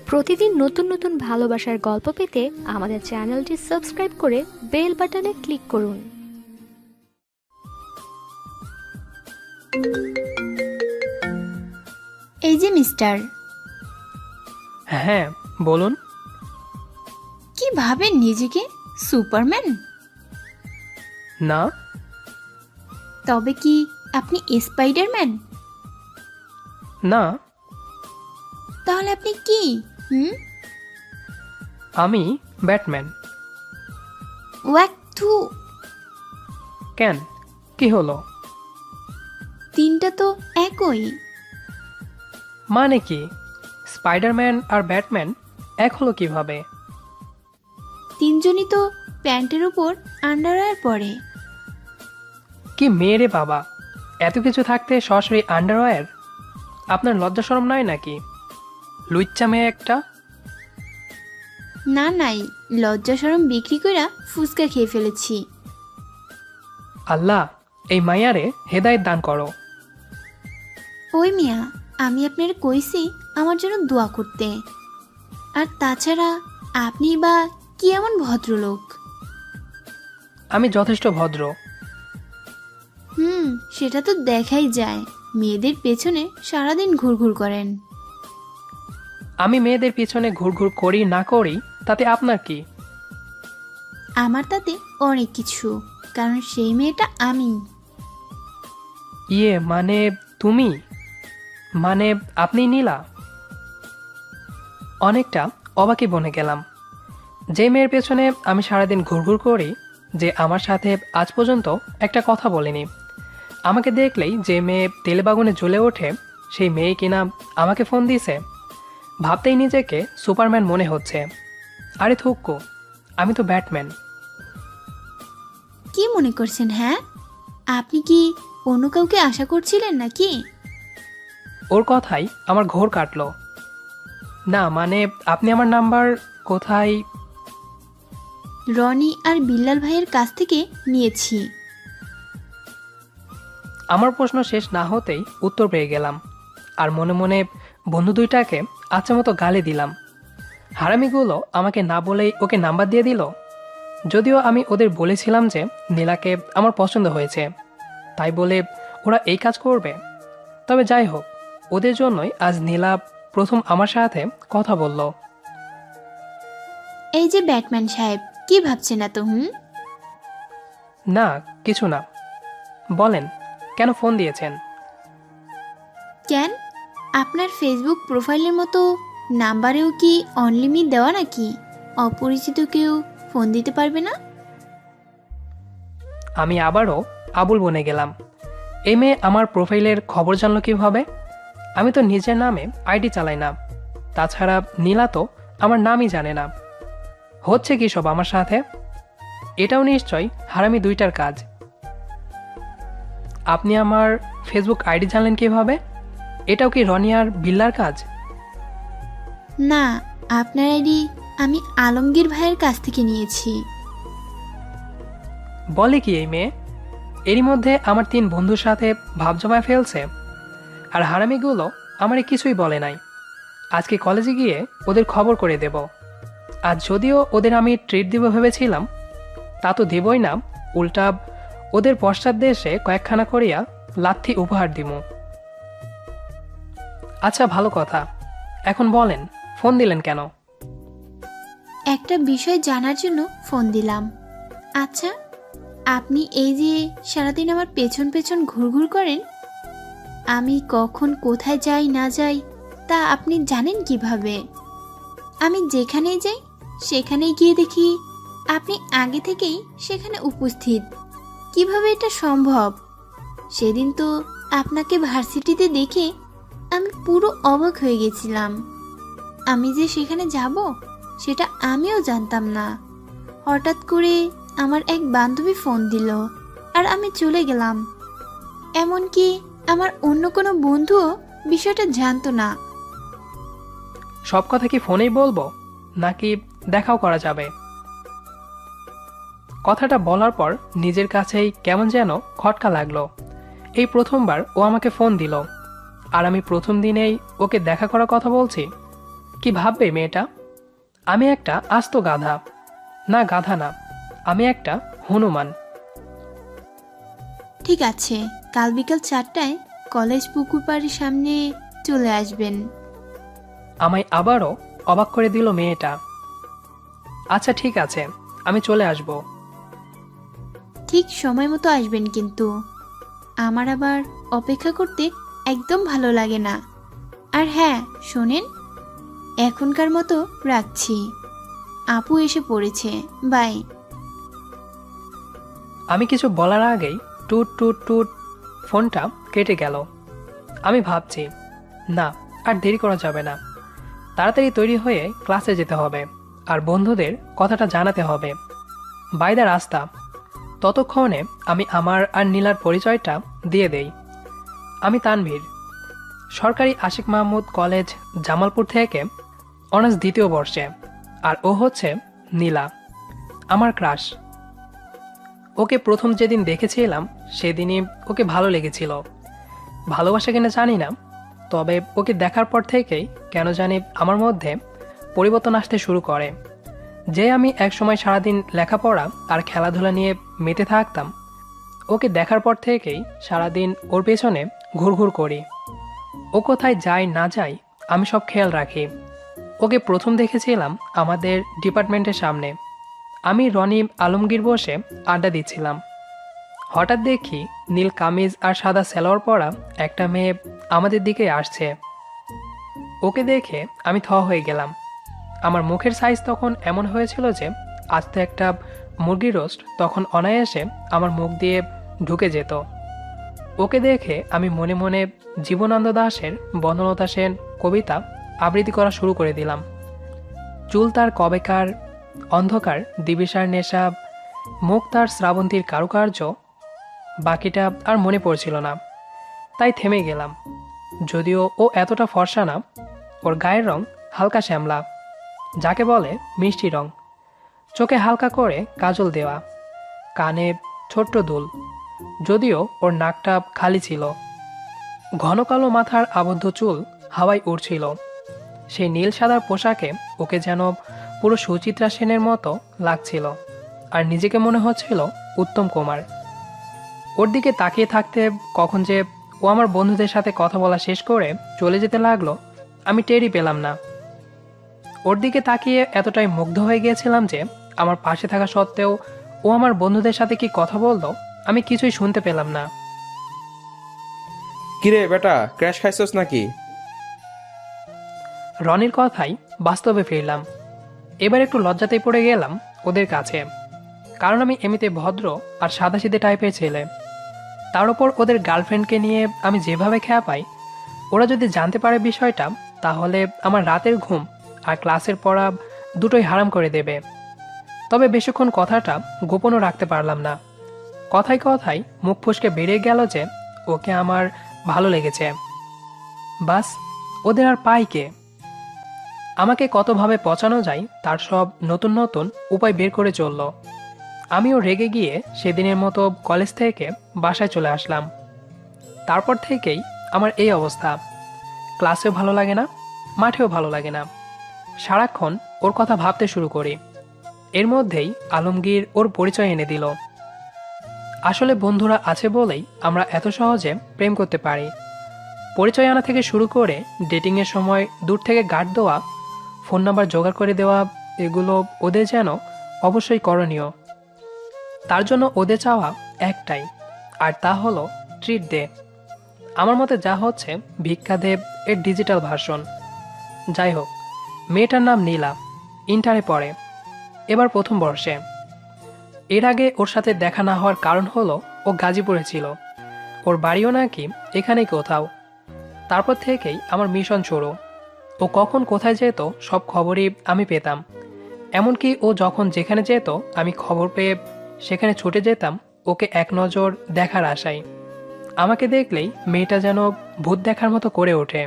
প্রতিদিন নতুন নতুন ভালোবাসার গল্প পেতে আমাদের চ্যানেলটি সাবস্ক্রাইব করে বেল বাটনে ক্লিক করুন। এই যে মিস্টার, হ্যাঁ বলুন। কি ভাবেন নিজেকে? সুপারম্যান? না। তবে কি আপনি স্পাইডারম্যান? না, তাহলে আপনি কি? আমি ব্যাটম্যান। ওয়াক থু! কেন, কি হলো? তিনটা তো একই। মানে কি? স্পাইডারম্যান আর ব্যাটম্যান এক হলো কিভাবে? তিনজনই তো প্যান্টের উপর আন্ডারওয়্যার পরে। কি মেয়ে রে বাবা, এত কিছু থাকতে সরাসরি আন্ডারওয়্যার? আপনার লজ্জা শরম নাই নাকি? লুচ্চা মেয়ে একটা। না নাই, লজ্জা শরম বিক্রি কইরা ফুচকা খেয়ে ফেলেছি। আল্লাহ, এই মাইয়ারে হেদায়েত দান করো। ওই মিয়া, আমি আপনার কইছি আমার জন্য দোয়া করতে। আর তাছাড়া আপনি বা কি এমন ভদ্রলোক? আমি যথেষ্ট ভদ্র। সেটা তো দেখাই যায়। মেয়েদের পেছনে সারাদিন ঘুরঘুর করেন। আমি মেয়েদের পিছনে ঘুরঘুর করি না করি তাতে আপনার কি? আমার তাতে অনেক কিছু, কারণ সেই মেয়েটা আমি। ইয়ে মানে তুমি? মানে আপনি নীলা? অনেকটা অবাকে বনে গেলাম। যে মেয়ের পেছনে আমি সারাদিন ঘুরঘুর করি, যে আমার সাথে আজ পর্যন্ত একটা কথা বলেনি, আমাকে দেখলেই যে মেয়ে তেলে বাগুনে জ্বলে ওঠে, সেই মেয়ে কিনা আমাকে ফোন দিয়েছে। ভাবতেই নিজেকে সুপারম্যান মনে হচ্ছে। আরে থুক্কু, আমি তো ব্যাটম্যান। কি মনে করছেন? হ্যাঁ, আপনি কি অন্য কাউকে আশা করছিলেন নাকি? ওর কথাই আমার ঘোর কাটলো। না মানে আপনি আমার নাম্বার কোথায়? রনি আর বিল্লাল ভাইয়ের কাছ থেকে নিয়েছি। আমার প্রশ্ন শেষ না হতেই উত্তর পেয়ে গেলাম, আর মনে মনে বন্ধু দুইটাকে আচ্ছা মতো গালি দিলাম। হারামিগুলো আমাকে না বলেই ওকে নাম্বার দিয়ে দিল। যদিও আমি ওদের বলেছিলাম যে নীলাকে আমার পছন্দ হয়েছে, তাই বলে ওরা এই কাজ করবে? তবে যাই হোক, ওদের জন্যই আজ নীলা প্রথম আমার সাথে কথা বলল। এই যে ব্যাটম্যান সাহেব, কি ভাবছেন এত? না কিছু না, বলেন কেন ফোন দিয়েছেন? কেন, আপনার ফেসবুক প্রোফাইলের মতো নাম্বারেও কি অনলিমিট দেওয়া নাকি? অপরিচিত কেউ ফোন দিতে পারবে না? আমি আবারও আবুল বনে গেলাম। এই মেয়ে আমার প্রোফাইলের খবর জানলো কিভাবে? আমি তো নিজের নামে আইডি চালাই না। তাছাড়া নীলা তো আমার নামই জানে না। হচ্ছে কি সব আমার সাথে? এটাও নিশ্চয়ই হারামি দুইটার কাজ। আপনি আমার ফেসবুক আইডি জানলেন কিভাবে? এটাও কি রনি আর বিল্লার কাজ? না, আপনার আইডি আমি আলমগীর ভাইয়ের কাছ থেকে নিয়েছি। বলে কি এই মেয়ে? এরই মধ্যে আমার 3 বন্ধুর সাথে ভাব জমায় ফেলছে। আর হারামিগুলো আমারে কিছুই বলে নাই। আজকে কলেজে গিয়ে ওদের খবর করে দেব। আজ যদিও ওদের আমি ট্রিট দিব ভেবেছিলাম, তা তো দেবই না, উল্টা ওদের পশ্চাৎ দেশে কয়েকখানা করিয়া লাথি উপহার দিব। আচ্ছা ভালো কথা, এখন বলেন ফোন দিলেন কেন? একটা বিষয় জানার জন্য ফোন দিলাম। আচ্ছা, আপনি এই যে সারাদিন আমার পেছন পেছন ঘুরঘুর করেন, আমি কখন কোথায় যাই না যাই তা আপনি জানেন কিভাবে? আমি যেখানেই যাই সেখানেই গিয়ে দেখি আপনি আগে থেকেই সেখানে উপস্থিত। কিভাবে এটা সম্ভব? সেদিন তো আপনাকে ভার্সিটিতে দেখে আমি পুরো অবাক হয়ে গেছিলাম। আমি যে সেখানে যাব সেটা আমিও জানতাম না। হঠাৎ করে আমার এক বান্ধবী ফোন দিল আর আমি চলে গেলাম। এমনকি আমার অন্য কোনো বন্ধুও বিষয়টা জানতো না। সব কথা কি ফোনেই বলবো, নাকি দেখাও করা যাবে? কথাটা বলার পর নিজের কাছেই কেমন যেন খটকা লাগলো। এই প্রথমবার ও আমাকে ফোন দিল, আর আমি প্রথম দিনেই ওকে দেখা করার কথা বলছি। কি ভাববে মেয়েটা? আমি একটা আস্ত গাধা। না, গাধা না, আমি একটা হনুমান। ঠিক আছে, কাল বিকাল 4টায় কলেজ পুকুর পাড়ের সামনে চলে আসবেন। আমায় আবারও অবাক করে দিল মেয়েটা। আচ্ছা ঠিক আছে, আমি চলে আসব। ঠিক সময় মতো আসবেন কিন্তু। আমার আবার অপেক্ষা করতে একদম ভালো লাগে না। আর হ্যাঁ শোনেন, এখনকার মতো রাখছি, আপু এসে পড়েছে। বাই। আমি কিছু বলার আগেই টুট টুট টুট ফোনটা কেটে গেল। আমি ভাবছি, না আর দেরি করা যাবে না, তাড়াতাড়ি তৈরি হয়ে ক্লাসে যেতে হবে আর বন্ধুদের কথাটা জানাতে হবে। বাই দ্য রাস্তা। ততক্ষণে আমি আমার আর নীলার পরিচয়টা দিয়ে দেই। আমি তানভীর, সরকারি আশিক মাহমুদ কলেজ জামালপুর থেকে অনার্স 2য় বর্ষে, আর ও হচ্ছে নীলা, আমার ক্রাশ। ওকে প্রথম যেদিন দেখেছিলাম সেদিনই ওকে ভালো লেগেছিল। ভালোবাসা কিনা জানি না, তবে ওকে দেখার পর থেকেই কেন জানি আমার মধ্যে পরিবর্তন আসতে শুরু করে। যে আমি একসময় সারাদিন লেখাপড়া আর খেলাধুলা নিয়ে মেতে থাকতাম, ওকে দেখার পর থেকেই সারাদিন ওর পেছনে ঘুরঘুর করি। ও কোথায় যায় না যায় আমি সব খেয়াল রাখি। ওকে প্রথম দেখেছিলাম আমাদের ডিপার্টমেন্টের সামনে। আমি রনি আলমগীর বসে আড্ডা দিচ্ছিলাম। হঠাৎ দেখি নীল কামিজ আর সাদা সালোয়ার পরা একটা মেয়ে আমাদের দিকে আসছে। ওকে দেখে আমি থ হয়ে গেলাম। আমার মুখের সাইজ তখন এমন হয়েছিল যে আস্ত একটা মুরগি রোস্ট তখন অনায়াসে আমার মুখ দিয়ে ঢুকে যেত। ওকে দেখে আমি মনে মনে জীবনানন্দ দাশের বনলতা সেন কবিতা আবৃত্তি করা শুরু করে দিলাম। চুল তার কবেকার, অন্ধকার দিবিসার নেশা, মুখ তার শ্রাবন্তীর কারুকার্য। বাকিটা আর মনে পড়ছিল না, তাই থেমে গেলাম। যদিও ও এতটা ফর্সা না, ওর গায়ের রং হালকা শ্যামলা, যাকে বলে মিষ্টি রং। চোখে হালকা করে কাজল দেওয়া, কানে ছোট্ট দুল, যদিও ওর নাকটা খালি ছিল। ঘন কালো মাথার আবদ্ধ চুল হাওয়ায় উড়ছিল। সেই নীল সাদার পোশাকে ওকে যেন পুরো সুচিত্রা সেনের মতো লাগছিল, আর নিজেকে মনে হচ্ছিল উত্তম কুমার। ওর দিকে তাকিয়ে থাকতে কখন যে ও আমার বন্ধুদের সাথে কথা বলা শেষ করে চলে যেতে লাগলো আমি টেরই পেলাম না। ওর দিকে তাকিয়ে এতটাই মুগ্ধ হয়ে গিয়েছিলাম যে আমার পাশে থাকা সত্ত্বেও ও আমার বন্ধুদের সাথে কি কথা বললো আমি কিছুই শুনতে পেলাম না। কিরে বেটা, ক্র্যাশ খাইছস নাকি? রনির কথাই বাস্তবে ফিরলাম। এবার একটু লজ্জাতেই পড়ে গেলাম ওদের কাছে, কারণ আমি এমনিতে ভদ্র আর সাদাসিধে টাইপের ছেলে। তার উপর ওদের গার্লফ্রেন্ডকে নিয়ে আমি যেভাবে খেয়া পাই, ওরা যদি জানতে পারে বিষয়টা তাহলে আমার রাতের ঘুম আর ক্লাসের পড়া দুটোই হারাম করে দেবে। তবে বেশিক্ষণ কথাটা গোপনও রাখতে পারলাম না। কথায় কথায় মুখ ফসকে বেরিয়ে গেল যে ওকে আমার ভালো লেগেছে। বাস, ওদের আর পাই কে? আমাকে কতভাবে পচানো যায় তার সব নতুন নতুন উপায় বের করে চলল। আমিও রেগে গিয়ে সেদিনের মতো কলেজ থেকে বাসায় চলে আসলাম। তারপর থেকেই আমার এই অবস্থা। ক্লাসেও ভালো লাগে না, মাঠেও ভালো লাগে না। সারাক্ষণ ওর কথা ভাবতে শুরু করি। এর মধ্যেই আলমগীর ওর পরিচয় এনে দিল। আসলে বন্ধুরা আছে বলেই আমরা এত সহজে প্রেম করতে পারি। পরিচয় আনা থেকে শুরু করে ডেটিংয়ের সময় দূর থেকে গার্ড দেওয়া, ফোন নাম্বার জোগাড় করে দেওয়া, এগুলো ওদের যেন অবশ্যই করণীয়। তার জন্য ওদের চাওয়া একটাই, আর তা হলো ট্রিট দে। আমার মতে যা হচ্ছে ভিক্ষাদেব এর ডিজিটাল ভার্সন। যাই হোক, মেয়েটার নাম নীলা, ইন্টারে পড়ে, এবার প্রথম বর্ষে। এর আগে ওর সাথে দেখা না হওয়ার কারণ হলো ও গাজীপুরে ছিল, ওর বাড়িও নাকি এখানেই কোথাও। তারপর থেকেই আমার মিশন শুরু। ও কখন কোথায় যেত সব খবরই আমি পেতাম। এমনকি ও যখন যেখানে যেত আমি খবর পেয়ে সেখানে ছুটে যেতাম ওকে এক নজর দেখার আশায়। আমাকে দেখলেই মেয়েটা যেন ভূত দেখার মতো করে ওঠে।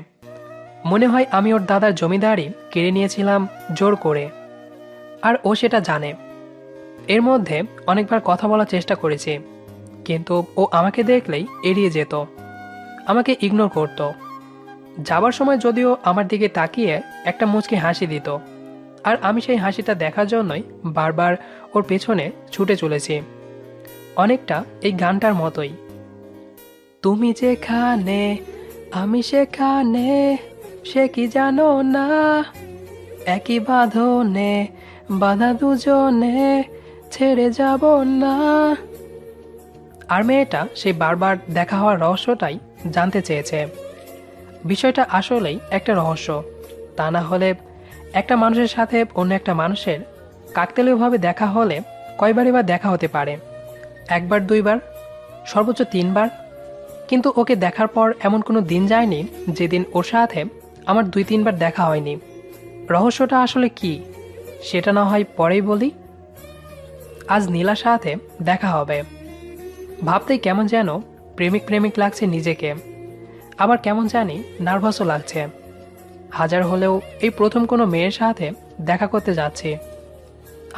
মনে হয় আমি ওর দাদার জমিদারি কেড়ে নিয়েছিলাম জোর করে, আর ও সেটা জানে। এর মধ্যে অনেকবার কথা বলার চেষ্টা করেছি, কিন্তু ও আমাকে দেখলেই এড়িয়ে যেত, আমাকে ইগনোর করত। যাবার সময় যদিও আমার দিকে তাকিয়ে একটা মুচকি হাসি দিত, আর আমি সেই হাসিটা দেখার জন্যই বারবার ওর পেছনে ছুটে চলেছি। অনেকটা এই গানটার মতোই। তুমি যেখানে আমি সেখানে, সে কি জানো না, একই বাঁধনে বাঁধা দুজনে, ছেড়ে যাব না। আর মেয়েটা সেই বারবার দেখা হওয়ার রহস্যটাই জানতে চেয়েছে। বিষয়টা আসলেই একটা রহস্য। তা না হলে একটা মানুষের সাথে অন্য একটা মানুষের কাকতালীয়ভাবে দেখা হলে কয়বারই বা দেখা হতে পারে? একবার, দুইবার, সর্বোচ্চ 3 বার। কিন্তু ওকে দেখার পর এমন কোনো দিন যায়নি যেদিন ওর সাথে আমার 2-3 বার দেখা হয়নি। রহস্যটা আসলে কি সেটা না হয় পরেই বলি। আজ নীলার সাথে দেখা হবে। ভাবতেই কেমন যেন প্রেমিক প্রেমিক লাগছে নিজেকে, আবার কেমন জানি নার্ভাসও লাগছে। হাজার হলেও এই প্রথম কোনো মেয়ের সাথে দেখা করতে যাচ্ছি।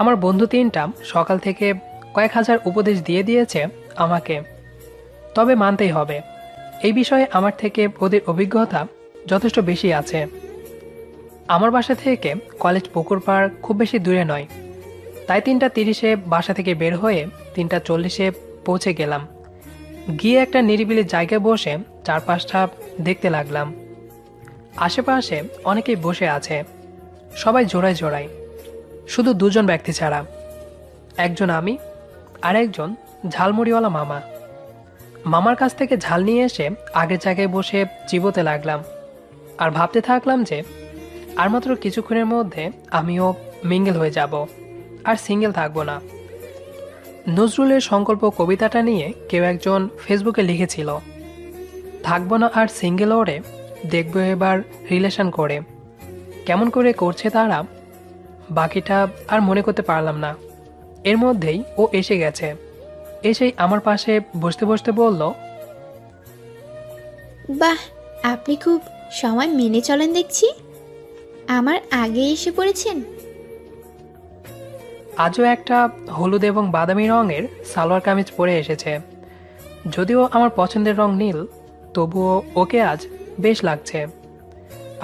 আমার বন্ধু 3টা সকাল থেকে কয়েক হাজার উপদেশ দিয়ে দিয়েছে আমাকে। তবে মানতেই হবে, এই বিষয়ে আমার থেকে ওদের অভিজ্ঞতা যথেষ্ট বেশি আছে। আমার বাসা থেকে কলেজ পুকুর পাড় খুব বেশি দূরে নয়, তাই 3:30-এ বাসা থেকে বের হয়ে 3:40-এ পৌঁছে গেলাম। গিয়ে একটা নিরিবিলি জায়গায় বসে চারপাশটা দেখতে লাগলাম। আশেপাশে অনেকেই বসে আছে, সবাই জোড়ায় জোড়ায়, শুধু 2জন ব্যক্তি ছাড়া। একজন আমি, আর একজন ঝালমুড়িওয়ালা মামা। মামার কাছ থেকে ঝাল নিয়ে এসে আগের জায়গায় বসে চিবোতে লাগলাম, আর ভাবতে থাকলাম যে আর মাত্র কিছুক্ষণের মধ্যে আমিও মিঙ্গেল হয়ে যাব, আর সিঙ্গেল থাকবো না। নজরুলের সংকল্প কবিতাটা নিয়ে কেউ একজন ফেসবুকে লিখেছিল, থাকবো না আর সিঙ্গেল ওরে, দেখবো এবার রিলেশন করে। কেমন করে করছে তারা, বাকিটা আর মনে করতে পারলাম না। এর মধ্যেই ও এসে গেছে। এসেই আমার পাশে বসতে বসতে বলল, বাহ, আপনি খুব সময় মেনে চলেন দেখছি। আমার আগে এসে পড়েছেন। আজও একটা হলুদ এবং বাদামি রঙের সালোয়ার কামিজ পরে এসেছে। যদিও আমার পছন্দের রং নীল, তবুও ওকে আজ বেশ লাগছে।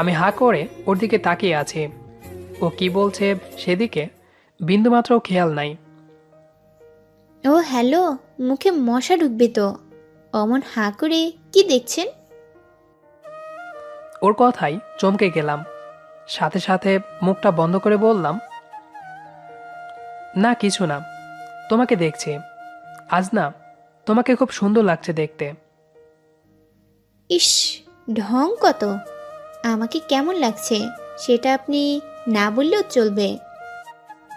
আমি হাঁ করে ওর দিকে তাকিয়ে আছি। ও কি বলছে সেদিকে বিন্দুমাত্রও খেয়াল নাই। ও হ্যালো, মুখে মশা ঢুকবে তো। অমন হাঁ করে কি দেখছেন? ওর কথাই চমকে গেলাম। সাথে সাথে মুখটা বন্ধ করে বললাম, না কিছু না, তোমাকে দেখছি। আজ না তোমাকে খুব সুন্দর লাগছে দেখতে। ইস, ঢং কত! আমাকে কেমন লাগছে সেটা আপনি না বললেও চলবে।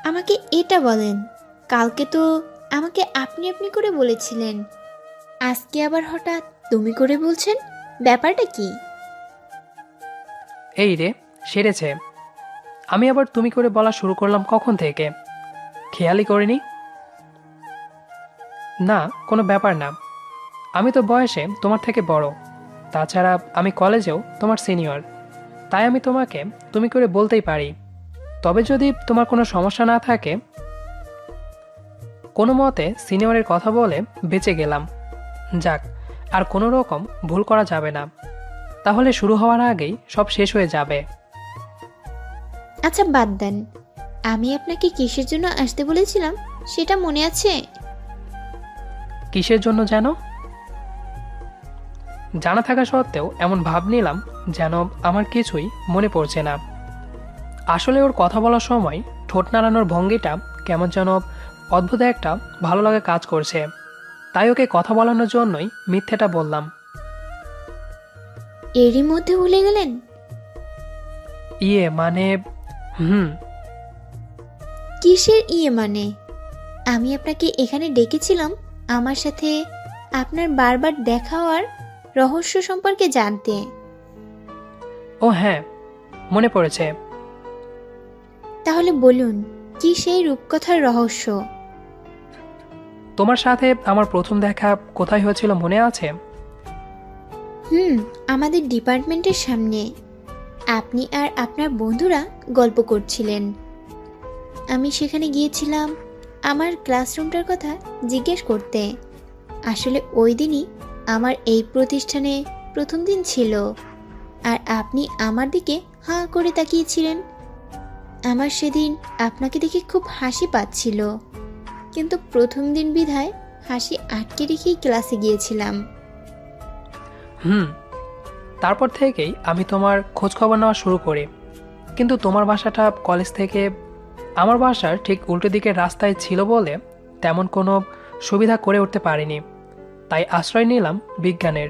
আমাকে এটা বলেন, কালকে তো আমাকে আপনি আপনি করে বলেছিলেন, আজকে আবার হঠাৎ তুমি করে বলছেন, ব্যাপারটা কি? এই রে, সেরেছে। আমি আবার তুমি করে বলা শুরু করলাম কখন থেকে? খেয়ালই করিনি। না, কোনো ব্যাপার না। আমি তো বয়সে তোমার থেকে বড়, তাছাড়া আমি কলেজেও তোমার সিনিয়র, তাই আমি তোমাকে তুমি করে বলতেই পারি। তবে যদি তোমার কোনো সমস্যা না থাকে। কোনো মতে সিনিয়রের কথা বলে বেঁচে গেলাম। যাক, আর কোনো রকম ভুল করা যাবে না, তাহলে শুরু হওয়ার আগেই সব শেষ হয়ে যাবে। আচ্ছা বাদ দেন, আমি আপনাকে কিসের জন্য আসতে বলেছিলাম সেটা মনে আছে? কিসের জন্য যেন? জানা থাকা সত্ত্বেও এমন ভাব নিলাম যেন আমার কিছুই মনে পড়ছে না। আসলে ওর কথা বলার সময় ঠোঁট নাড়ানোর ভঙ্গিটা কেমন যেন অদ্ভুত একটা ভালো লাগা কাজ করছে, তাই ওকে কথা বলানোর জন্যই মিথ্যেটা বললাম। এরই মধ্যে ভুলে গেলেন? ইয়ে মানে কিসের ইয়ে মানে? আমি আপনাকে এখানে ডেকেছিলাম আমার সাথে আপনার বারবার দেখা হওয়ার রহস্য সম্পর্কে জানতে। ও হ্যাঁ, মনে পড়েছে। তাহলে বলুন, কি সেই রূপকথার রহস্য? তোমার সাথে আমার প্রথম দেখা কোথায় হয়েছিল মনে আছে? আমাদের ডিপার্টমেন্টের সামনে। আপনি আর আপনার বন্ধুরা গল্প করছিলেন। আমি সেখানে গিয়েছিলাম আমার ক্লাসরুমটার কথা জিজ্ঞেস করতে। আসলে ওই দিনই আমার এই প্রতিষ্ঠানে প্রথম দিন ছিল। আর আপনি আমার দিকে হাঁ করে তাকিয়েছিলেন। আমার সেদিন আপনাকে দেখে খুব হাসি পাচ্ছিল, কিন্তু প্রথম দিন বিধায় হাসি আটকে রেখেই ক্লাসে গিয়েছিলাম। তারপর থেকেই আমি তোমার খোঁজ খবর নেওয়া শুরু করি, কিন্তু তোমার বাসাটা কলেজ থেকে আমার বাসার ঠিক উল্টো দিকের রাস্তায় ছিল বলে তেমন কোনো সুবিধা করে উঠতে পারিনি, তাই আশ্রয় নিলাম বিজ্ঞানের।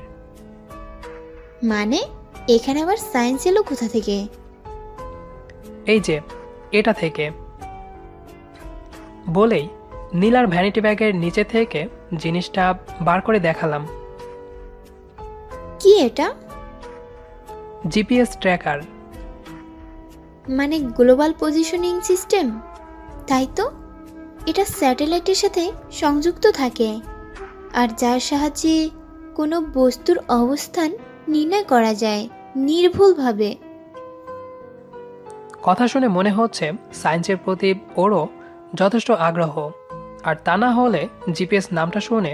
মানে এখানে আবার সায়েন্স এলো কোথা থেকে? এই যে এটা থেকে, বলেই নীলার ভ্যানিটি ব্যাগের নিচে থেকে জিনিসটা বার করে দেখালাম। কি এটা? GPS tracker. মানে গ্লোবাল পজিশনিং সিস্টেম, তাই তো? এটা স্যাটেলাইটের সাথে সংযুক্ত থাকে, আর যার সাহায্যে কোনো বস্তুর অবস্থান নির্ণয় করা যায় নির্ভুলভাবে। কথা শুনে মনে হচ্ছে সায়েন্সের প্রতি ওরও যথেষ্ট আগ্রহ, আর তা না হলে জিপিএস নামটা শুনে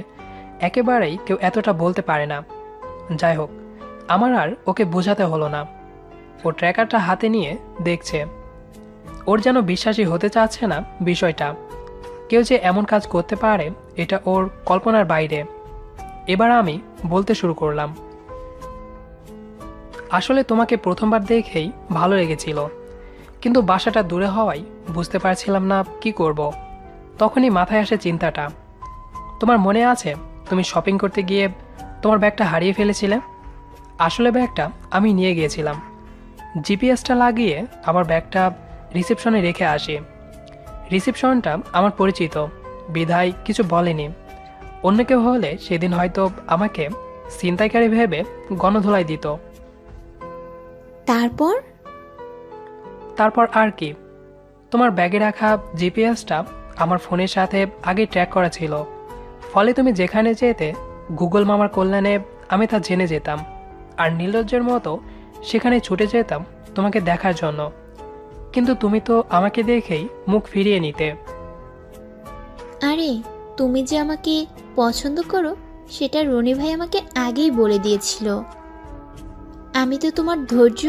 একেবারেই কেউ এতটা বলতে পারে না। যাই হোক, আমার আর ওকে বোঝাতে হলো না। ও ট্র্যাকারটা হাতে নিয়ে দেখছে। ওর যেন বিশ্বাসই হতে চাচ্ছে না বিষয়টা, কেউ যে এমন কাজ করতে পারে এটা ওর কল্পনার বাইরে। এবার আমি বলতে শুরু করলাম, আসলে তোমাকে প্রথমবার দেখেই ভালো লেগেছিল, কিন্তু বাসাটা দূরে হওয়ায় বুঝতে পারছিলাম না কি করব। তখনই মাথায় আসে চিন্তাটা। তোমার মনে আছে তুমি শপিং করতে গিয়ে তোমার ব্যাগটা হারিয়ে ফেলেছিলে? আসলে ব্যাগটা আমি নিয়ে গিয়েছিলাম। জিপিএসটা লাগিয়ে আবার ব্যাগটা রিসেপশনে রেখে আসি। রিসেপশনটা আমার পরিচিত, বিধায় কিছু বলেনি। অন্য কেউ হলে সেদিন হয়তো আমাকে ছিনতাইকারী ভেবে গণধোলাই দিত। তারপর? তারপর আর কি, তোমার ব্যাগে রাখা জিপিএসটা আমার ফোনের সাথে আগে ট্র্যাক করা ছিল, ফলে তুমি যেখানে যেতে গুগল মামার কল্যাণে আমি তা জেনে যেতাম, আর নির্লজ্জের মতো সেখানে ছুটে যেতাম তোমাকে দেখার জন্য। কিন্তু তুমি তো আমাকে দেখেই মুখ ফিরিয়ে নিতে। আরে তুমি যে আমাকে পছন্দ করো সেটা রনি ভাই আমাকে আগেই বলে দিয়েছিল। আমি তো তোমার ধৈর্য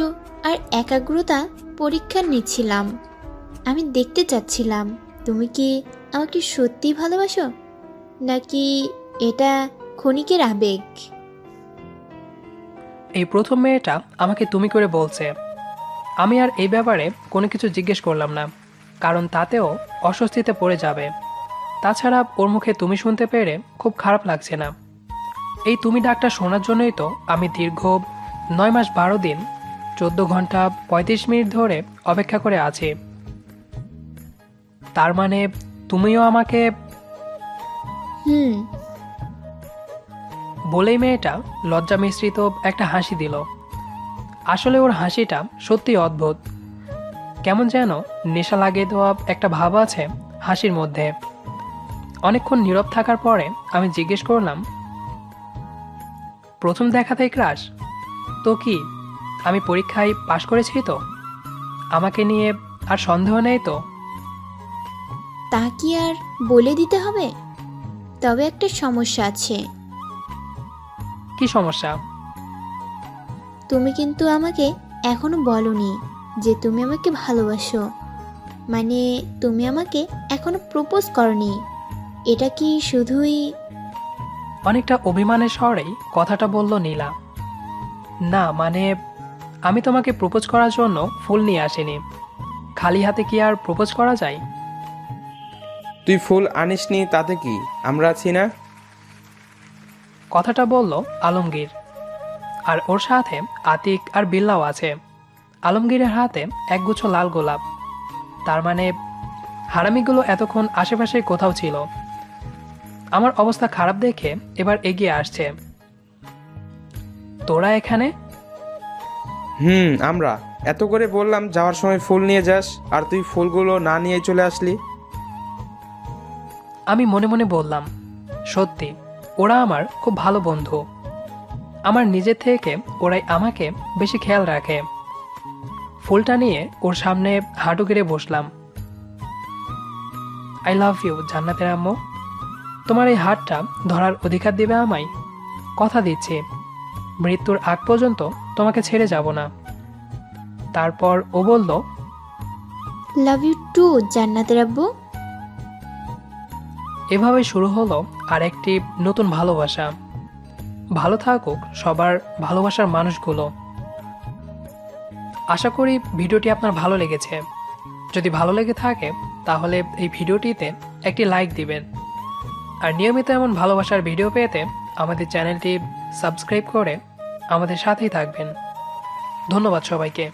আর একাগ্রতা পরীক্ষা নিচ্ছিলাম। আমি দেখতে চাচ্ছিলাম তুমি কি আমাকে সত্যি ভালোবাসো, নাকি এটা ক্ষণিকের আবেগ। এই প্রথম মেয়েটা আমাকে তুমি করে বলছে। আমি আর এই ব্যাপারে কোনো কিছু জিজ্ঞেস করলাম না, কারণ তাতেও অস্বস্তিতে পড়ে যাবে। তাছাড়া ওর মুখে তুমি শুনতে পেরে খুব খারাপ লাগছে না। এই তুমি ডাকটা শোনার জন্যই তো আমি দীর্ঘ 9 মাস 12 দিন 14 ঘন্টা 35 মিনিট ধরে অপেক্ষা করে আছি। তার মানে তুমিও আমাকে। হুম। বলেই মেয়েটা লজ্জা মিশ্রিত একটা হাসি দিল। আসলে ওর হাসিটা সত্যি অদ্ভুত, কেমন যেন নেশা লাগিয়ে দেওয়া একটা ভাব আছে হাসির মধ্যে। অনেকক্ষণ নীরব থাকার পরে আমি জিজ্ঞেস করলাম, প্রথম দেখাতেই ক্রাশ? তো কি আমি পরীক্ষায় পাশ করেছি তো? আমাকে নিয়ে আর সন্দেহ নেই তো? তা কি আর বলে দিতে হবে? তবে একটা সমস্যা আছে। কি সমস্যা? তুমি কিন্তু আমাকে এখনো বলনি যে তুমি আমাকে ভালোবাসো। মানে তুমি আমাকে এখনো প্রপোজ করনি। এটা কি শুধুই? অনেকটা অভিমানের স্বরেই কথাটা বলল নীলা। না মানে, আমি তোমাকে প্রপোজ করার জন্য ফুল নিয়ে আসিনি। খালি হাতে কি আর প্রপোজ করা যায়? তুই ফুল আনিসনি তাতে কি, আমরা আছি না? কথাটা বলল আলমগীর, আর ওর সাথে আতিক আর বিল্লাও আছে। আলমগীরের হাতে একগুচ্ছ লাল গোলাপ। তার মানে হারামিগুলো এতক্ষণ আশেপাশে কোথাও ছিল। আমার অবস্থা খারাপ দেখে এবার এগিয়ে আসছে। তোরা এখানে? আমরা এত করে বললাম যাওয়ার সময় ফুল নিয়ে যাস, আর তুই ফুলগুলো না নিয়ে চলে আসলি। আমি মনে মনে বললাম, সত্যি ওরা আমার খুব ভালো বন্ধু। আমার নিজের থেকে ওরাই আমাকে বেশি খেয়াল রাখে। ফুলটা নিয়ে ওর সামনে হাঁটু গেড়ে বসলাম। আই লাভ ইউ জান্নাতের আম্মু। তোমার এই হাতটা ধরার অধিকার দেবে আমায়। কথা দিচ্ছি, মৃত্যুর আগ পর্যন্ত তোমাকে ছেড়ে যাব না। তারপর ও বলল, লাভ ইউ টু জান্নাতের আব্বু। এভাবে শুরু হলো আর একটি নতুন ভালোবাসা। ভালো থাকুক সবার ভালোবাসার মানুষগুলো। আশা করি ভিডিওটি আপনার ভালো লেগেছে। যদি ভালো লেগে থাকে তাহলে এই ভিডিওটিতে একটি লাইক দিবেন। আর নিয়মিত এমন ভালোবাসার ভিডিও পেতে আমাদের চ্যানেলটি সাবস্ক্রাইব করে আমাদের সাথেই থাকবেন। ধন্যবাদ সবাইকে।